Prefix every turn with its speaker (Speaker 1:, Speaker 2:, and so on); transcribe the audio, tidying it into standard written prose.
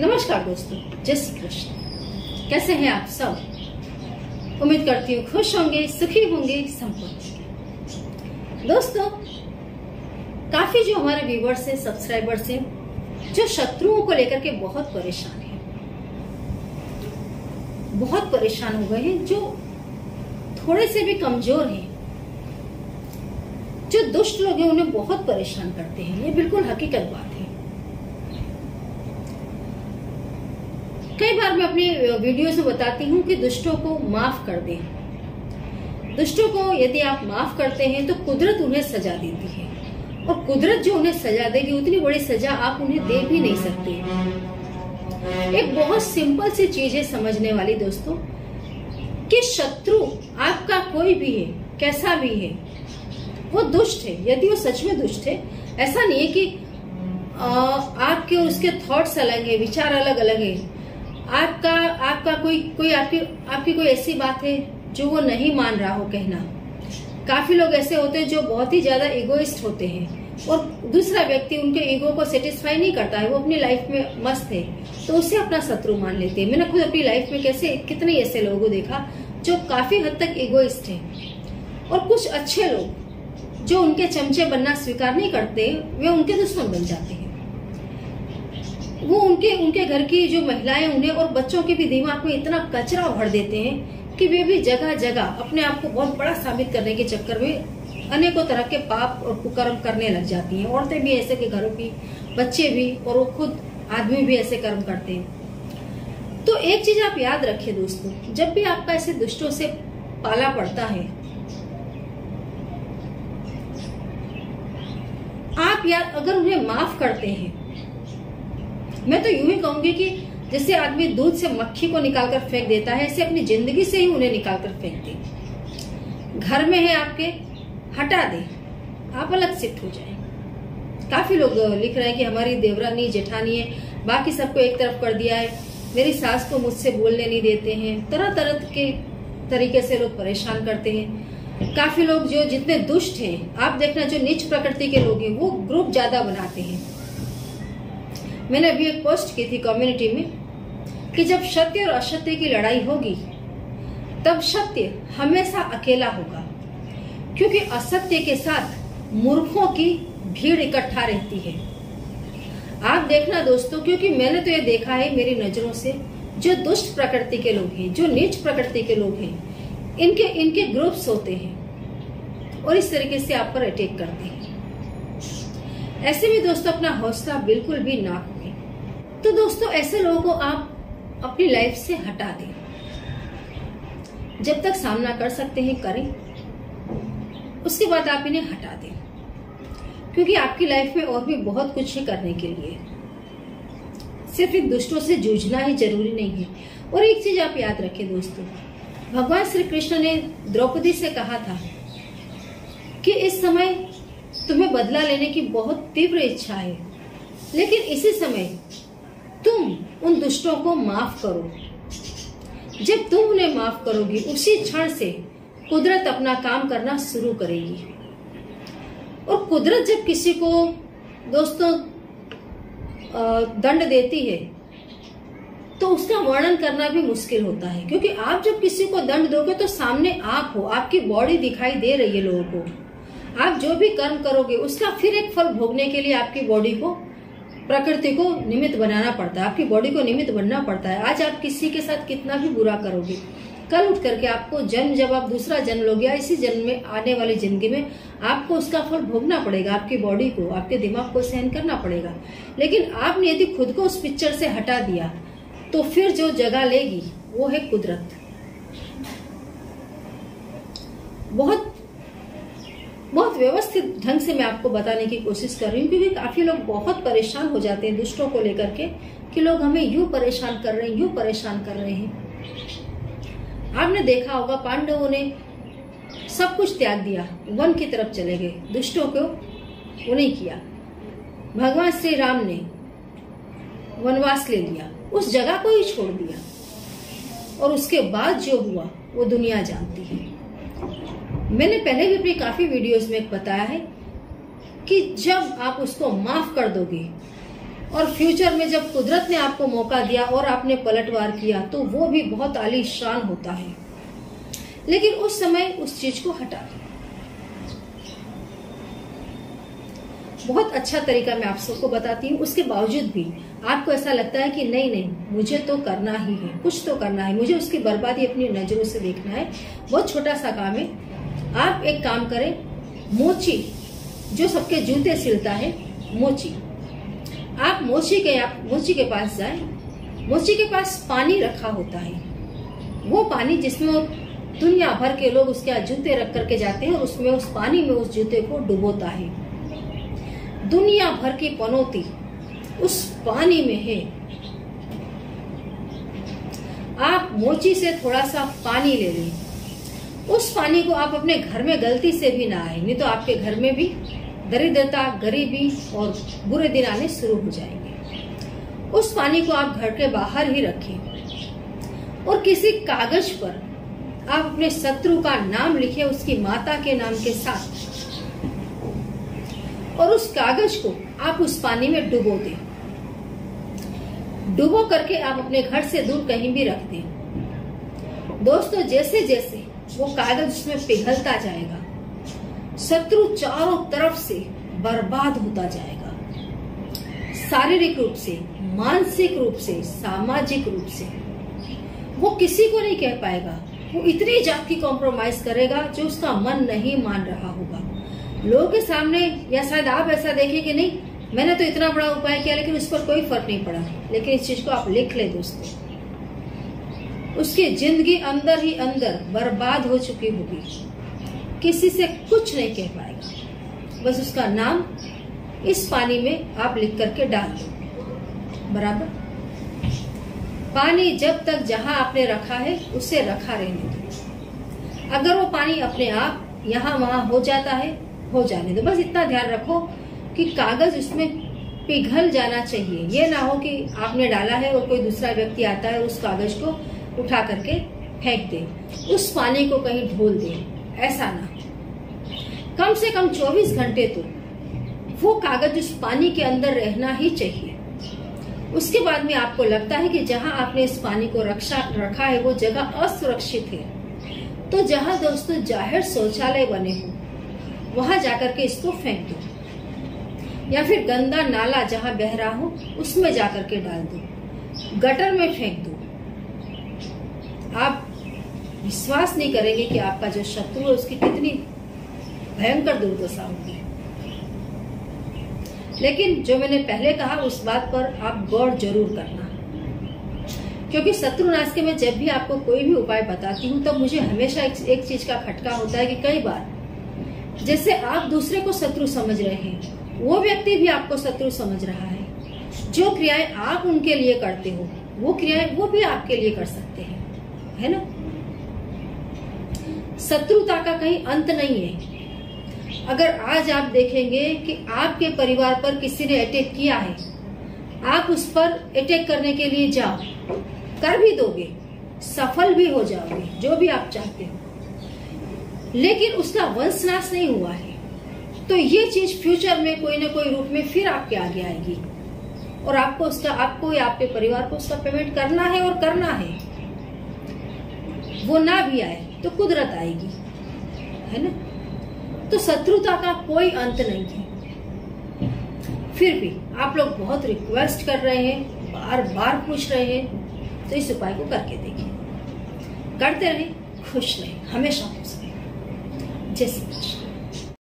Speaker 1: नमस्कार दोस्तों, जय श्री कृष्ण। कैसे हैं आप सब? उम्मीद करती हूँ खुश होंगे, सुखी होंगे, संपन्न होंगे। दोस्तों, काफी जो हमारे व्यूवर्स हैं, सब्सक्राइबर्स हैं, जो शत्रुओं को लेकर के बहुत परेशान हैं, बहुत परेशान हो गए हैं, जो थोड़े से भी कमजोर हैं, जो दुष्ट लोग हैं, उन्हें बहुत परेशान करते हैं। ये बिल्कुल हकीकत बात है। कई बार मैं अपनी वीडियोस में बताती हूँ कि दुष्टों को माफ कर दें। दुष्टों को यदि आप माफ करते हैं तो कुदरत उन्हें सजा देती है, और कुदरत जो उन्हें सजा देगी उतनी बड़ी सजा आप उन्हें दे भी नहीं सकते। एक बहुत सिंपल सी चीज है समझने वाली दोस्तों, कि शत्रु आपका कोई भी है, कैसा भी है, वो दुष्ट है। यदि वो सच में दुष्ट है, ऐसा नहीं है कि आपके उसके थॉट्स अलग है, विचार अलग अलग है, आपका कोई आपकी कोई ऐसी बात है जो वो नहीं मान रहा हो कहना। काफी लोग ऐसे होते हैं जो बहुत ही ज्यादा इगोइस्ट होते हैं, और दूसरा व्यक्ति उनके ईगो को सेटिस्फाई नहीं करता है, वो अपनी लाइफ में मस्त है, तो उसे अपना शत्रु मान लेते हैं। मैंने खुद अपनी लाइफ में कितने ऐसे लोगों को देखा जो काफी हद तक इगोइस्ट है, और कुछ अच्छे लोग जो उनके चमचे बनना स्वीकार नहीं करते, वे उनके दुश्मन बन जाते हैं। वो उनके घर की जो महिलाएं उन्हें और बच्चों के भी दिमाग में इतना कचरा भर देते हैं कि वे भी जगह जगह अपने आप को बहुत बड़ा साबित करने के चक्कर में अनेकों तरह के पाप और कुकर्म करने लग जाती हैं। औरतें भी ऐसे के घरों की, बच्चे भी, और वो खुद आदमी भी ऐसे कर्म करते हैं। तो एक चीज आप याद रखिए दोस्तों, जब भी आपका ऐसे दुष्टों से पाला पड़ता है, आप यार अगर उन्हें माफ करते हैं, मैं तो यूं ही कहूंगी कि जैसे आदमी दूध से मक्खी को निकालकर फेंक देता है, ऐसे अपनी जिंदगी से ही उन्हें निकालकर फेंक दे। घर में है आपके, हटा दे, आप अलग शिफ्ट हो जाए। काफी लोग लिख रहे हैं कि हमारी देवरानी जेठानी है, बाकी सबको एक तरफ कर दिया है, मेरी सास को मुझसे बोलने नहीं देते हैं। तरह तरह के तरीके से लोग परेशान करते हैं। काफी लोग जो जितने दुष्ट हैं, आप देखना जो नीच प्रकृति के लोग हैं, वो ग्रुप ज्यादा बनाते हैं। मैंने अभी एक पोस्ट की थी कम्युनिटी में कि जब सत्य और असत्य की लड़ाई होगी, तब सत्य हमेशा अकेला होगा, क्योंकि असत्य के साथ मूर्खों की भीड़ इकट्ठा रहती है। आप देखना दोस्तों, क्योंकि मैंने तो ये देखा है मेरी नजरों से, जो दुष्ट प्रकृति के लोग हैं, जो नीच प्रकृति के लोग हैं, इनके ग्रुप्स होते हैं और इस तरीके से आप पर अटैक करते हैं। ऐसे में दोस्तों अपना हौसला बिल्कुल भी ना खोएं। तो दोस्तों ऐसे लोगों को आप अपनी लाइफ से हटा दें। जब तक सामना कर सकते हैं करें, उसके बाद आप इन्हें हटा दें, क्योंकि आपकी लाइफ में और भी बहुत कुछ है करने के लिए। सिर्फ इन दुष्टों से जूझना ही जरूरी नहीं है। और एक चीज आप याद रखें दोस्तों, भगवान श्री कृष्ण ने द्रौपदी से कहा था कि इस समय तुम्हें बदला लेने की बहुत तीव्र इच्छा है, लेकिन इसी समय तुम उन दुष्टों को माफ करो। जब तुम उन्हें माफ करोगी, उसी क्षण से कुदरत अपना काम करना शुरू करेगी। और कुदरत जब किसी को दोस्तों दंड देती है, तो उसका वर्णन करना भी मुश्किल होता है, क्योंकि आप जब किसी को दंड दोगे तो सामने आप हो, आपकी बॉडी दिखाई दे रही है लोगों को। आप जो भी कर्म करोगे उसका फिर एक फल भोगने के लिए आपकी बॉडी को, प्रकृति को निमित्त बनाना पड़ता है, आपकी बॉडी को निमित्त बनना पड़ता है। आज आप किसी के साथ कितना भी बुरा करोगे, कल उठ करके आपको जब आप दूसरा जन्म लोगे, या इसी जन्म में आने वाली जिंदगी में आपको उसका फल भोगना पड़ेगा। आपकी बॉडी को, आपके दिमाग को सहन करना पड़ेगा। लेकिन आपने यदि खुद को उस पिक्चर से हटा दिया, तो फिर जो जगह लेगी वो है कुदरत। बहुत व्यवस्थित ढंग से मैं आपको बताने की कोशिश कर रही हूँ, क्योंकि काफी लोग बहुत परेशान हो जाते हैं दुष्टों को लेकर के, कि लोग हमें यूं परेशान कर रहे हैं, यूं परेशान कर रहे हैं। आपने देखा होगा पांडवों ने सब कुछ त्याग दिया, वन की तरफ चले गए, दुष्टों को वो नहीं किया। भगवान श्री राम ने वनवास ले लिया, उस जगह को ही छोड़ दिया, और उसके बाद जो हुआ वो दुनिया जानती है। मैंने पहले भी अपनी काफी वीडियोस में बताया है कि जब आप उसको माफ कर दोगे, और फ्यूचर में जब कुदरत ने आपको मौका दिया और आपने पलटवार किया तो वो भी बहुत आलीशान होता है। लेकिन उस समय उस चीज को हटा दो। बहुत अच्छा तरीका मैं आप सबको बताती हूँ। उसके बावजूद भी आपको ऐसा लगता है कि नहीं नहीं मुझे तो करना ही है, कुछ तो करना है, मुझे उसकी बर्बादी अपनी नजरों से देखना है। बहुत छोटा सा काम है। आप एक काम करें, मोची जो सबके जूते सिलता है, मोची, आप मोची के पास जाएं। मोची के पास पानी रखा होता है, वो पानी जिसमें दुनिया भर के लोग उसके यहाँ जूते रख करके जाते हैं और उसमें उस पानी में उस जूते को डुबोता है। दुनिया भर की पनौती उस पानी में है। आप मोची से थोड़ा सा पानी ले लें, उस पानी को आप अपने घर में गलती से भी ना आए, नहीं तो आपके घर में भी दरिद्रता, गरीबी और बुरे दिन आने शुरू हो जाएंगे। उस पानी को आप घर के बाहर ही रखें और किसी कागज पर आप अपने शत्रु का नाम लिखें, उसकी माता के नाम के साथ, और उस कागज को आप उस पानी में डुबो दें। डुबो करके आप अपने घर से दूर कहीं भी रख दें। दोस्तों, जैसे जैसे वो कागज उसमें पिघलता जाएगा, शत्रु चारों तरफ से बर्बाद होता जाएगा। शारीरिक रूप से, मानसिक रूप से, सामाजिक रूप से वो किसी को नहीं कह पाएगा। वो इतनी जात की कॉम्प्रोमाइज करेगा जो उसका मन नहीं मान रहा होगा लोगों के सामने। या शायद आप ऐसा देखें कि नहीं मैंने तो इतना बड़ा उपाय किया लेकिन उस पर कोई फर्क नहीं पड़ा। लेकिन इस चीज को आप लिख ले दोस्तों, उसकी जिंदगी अंदर ही अंदर बर्बाद हो चुकी होगी, किसी से कुछ नहीं कह पाएगा। बस उसका नाम इस पानी में आप लिख करके डाल दो। बराबर पानी जब तक जहां आपने रखा है उसे रखा रहने दो। अगर वो पानी अपने आप यहाँ वहां हो जाता है, हो जाने दो। बस इतना ध्यान रखो कि कागज उसमें पिघल जाना चाहिए। ये ना हो कि आपने डाला है और कोई दूसरा व्यक्ति आता है उस कागज को उठा करके फेंक दे, उस पानी को कहीं ढोल दे, ऐसा ना। कम से कम 24 घंटे तो वो कागज उस पानी के अंदर रहना ही चाहिए। उसके बाद में आपको लगता है कि जहां आपने इस पानी को रखा है वो जगह असुरक्षित है, तो जहां दोस्तों जाहिर शौचालय बने हो वहां जाकर के इसको फेंक दो, या फिर गंदा नाला जहां बह रहा हो उसमें जाकर के डाल दो, गटर में फेंक दो। आप विश्वास नहीं करेंगे कि आपका जो शत्रु है उसकी कितनी भयंकर दुर्दशा होगी। लेकिन जो मैंने पहले कहा उस बात पर आप गौर जरूर करना, क्योंकि शत्रुनाश के मैं जब भी आपको कोई भी उपाय बताती हूँ तब मुझे हमेशा एक चीज का खटका होता है कि कई बार जैसे आप दूसरे को शत्रु समझ रहे हैं, वो व्यक्ति भी आपको शत्रु समझ रहा है। जो क्रियाएं आप उनके लिए करते हो वो क्रियाएं वो भी आपके लिए कर सकते हैं, है ना। शत्रुता का कहीं अंत नहीं है। अगर आज आप देखेंगे कि आपके परिवार पर किसी ने अटैक किया है, आप उस पर अटैक करने के लिए जाओ, कर भी दोगे, सफल भी हो जाओगे, जो भी आप चाहते हो, लेकिन उसका वंशनाश नहीं हुआ है, तो ये चीज फ्यूचर में कोई ना कोई रूप में फिर आपके आगे आएगी और आपको या आपके परिवार को उसका पेमेंट करना है और करना है। वो ना भी आए तो कुदरत आएगी, है ना। तो शत्रुता का कोई अंत नहीं है। फिर भी आप लोग बहुत रिक्वेस्ट कर रहे हैं, बार बार पूछ रहे हैं, तो इस उपाय को करके देखिए। करते रहें, खुश रहें, हमेशा खुश रहें। जय श्री कृष्ण।